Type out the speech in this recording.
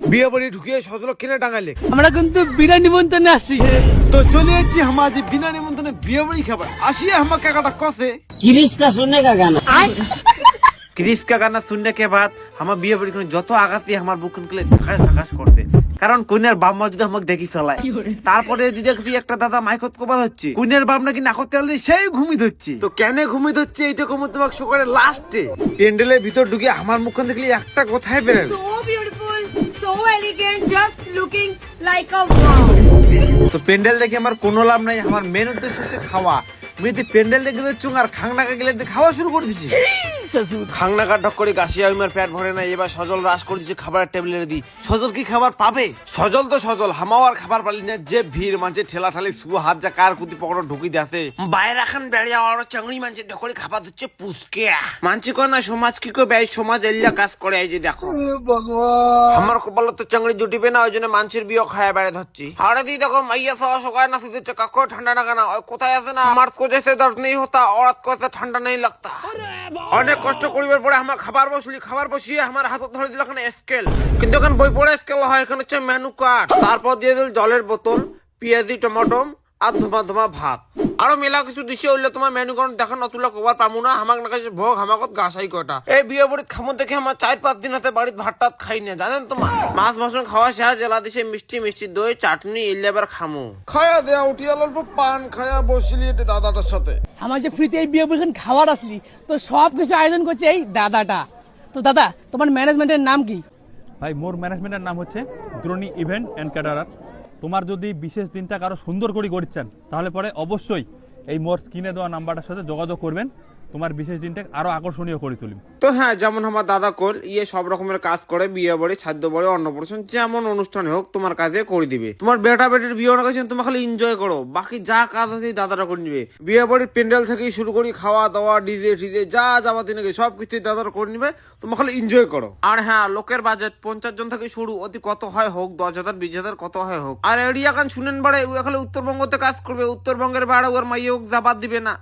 বিয়ে বাড়ি ঢুকিয়ে সজল কিনে টাঙালে। আমরা কিন্তু বিনা নিমন্ত্রণে আসছি। তো চলে যাচ্ছি আমাদের বিনা নিমন্ত্রণে বিয়ে বাড়ি খাবার। আসিয়ে আমার কাকাটা কষে क्रिश का सुनने का गाना ক্রিস কা গানা শুননে কে বাদ আমার বিয়ে বাড়ি যত আগাছি আমার বুকুন গুলো ধাকাস করছে। কারণ কইনার বাপ মা যদি আমাকে দেখি ফেলায়, তারপরে দেখছি একটা দাদা মাইকত কোবাদ হচ্ছে, কইনার বাপ নাকি নাকত তেল দিয়ে সেই ঘুমি ধরছে। তো কেন ঘুমি ধরছে এইটা কম তোমাকে শো করে লাস্টে প্যান্ডেলের ভিতর ঢুকে আমার মুখখান দেখলে একটা কথাই বেরোয়। So beautiful, so elegant, just looking like a wow. তো প্যান্ডেল দেখে আমার কোনো লাভ নাই, আমার মেন উদ্দেশ্য হচ্ছে খাওয়া। মেয়েতে প্যান্ডেল দেখে চুং আর খাংনাকা গেলে খাওয়া শুরু করে দিছি। খাংনাকা ঢক করে গাছিয়া আমার পেট ভরে না, এবার সজল রাস করে দিচ্ছে খাবারের টেবিলে দি। সজল কি খাবার পাবে? সজল তো সজল, হামাও আর খাবার পালি না। যে ভিড় মানছে ঠেলা ঠালি শু হাত যা কার কুতি পকড় ঢুকি দিয়েছে বাইরে এখন বেড়িয়া আর চাংড়ি মানছে ঢকরে খাবার হচ্ছে পুচকে মানছি কো না সমাজ কি কো ব্যয় সমাজ এল্লা কাজ করে। এই যে দেখো আমার কপাল তো চাংড়ি জুটিবে না, ওই জন্য মানুষের বিয়ে খায়া বেড়ে ধরছি। আরে দি দেখো মাইয়া সহ সকায় না শুধু কাকো ঠান্ডা না কেনা কোথায় আছে না আমার को जैसे दर्द नहीं होता औरत को ऐसा ठंडा नहीं लगता। অনেক কষ্ট করিবার পরে আমার খাবার বসলি, খাবার বসিয়ে আমার হাত ধরে দিল এখানে স্কেল, কিন্তু এখন বই পড়ে স্কেল হয়, এখানে হচ্ছে মেনু কার্ড। তারপর দিয়ে দিল জলের বোতল, পেঁয়াজি, টমেটো আর ধোমা ধোমা ভাত। আরো মেলা কিছু দিছে হইলে তোমার মেনু কার্ড দেখা নতুলা কবার পামু না। হামাক না কাছে ভোগ হামাকত গাছাই কটা। এই বিয়ে বাড়িত খামো দেখে আমার 4-5 দিন হাতে বাড়িতে ভাত টাত খাই না জানেন তোমার। মাছ মাসন খাওয়া শেষ, জেলা দিছে মিষ্টি মিষ্টি দই চাটনি এলে আবার খামু। খায়া দেয়া উঠিয়া অল্প পান খায়া বসলি এটা দাদাটার সাথে। আমার যে ফ্রিতে এই বিয়ে বাড়ি খাবার আসলি, তো সব কিছু আয়োজন করছে এই দাদাটা। তো দাদা, তোমার ম্যানেজমেন্টের নাম কি? ভাই মোর ম্যানেজমেন্টের নাম হচ্ছে দ্রোণী ইভেন্ট অ্যান্ড ক্যাটারার। তোমার যদি বিশেষ দিনটা কারো সুন্দর করে করছেন তাহলে পরে অবশ্যই এই মোর স্ক্রিনে দেওয়া নাম্বারটার সাথে যোগাযোগ করবেন, তোমার বিশেষ দিনটা আরো আকর্ষণীয় করে তুলবে। তো হ্যাঁ, যেমন আমার দাদা কোল ইয়ে সব রকমের কাজ করে, বিয়ে বাড়ি, ছাদ্য বাড়ি, অন্নপ্রাশন যেমন অনুষ্ঠান হোক তোমার কাজে করে দিবে। তোমার বেটা বেটির বিয়ে না গেছে তুমি খালি এনজয় করো, বাকি যা কাজ আছে দাদারা করে নিবে। বিয়ে বাড়ির প্যান্ডেল থেকে শুরু করি খাওয়া দাওয়া ডিজে টিজে যা যাবাতি নাকি সব কিছু দাদারা করে নিবে, তুমি খালি এনজয় করো। আর হ্যাঁ, লোকের বাজেট 50 জন থেকে শুরু, অতি কত হয় হোক 10,000 20,000 কত হয় হোক। আর এড়িয়া কান শুনেন বাড়ে ওই খালি উত্তরবঙ্গতে কাজ করবে, উত্তরবঙ্গের বাড়ে ওর মাইয়ে হোক জাবাত দিবে না।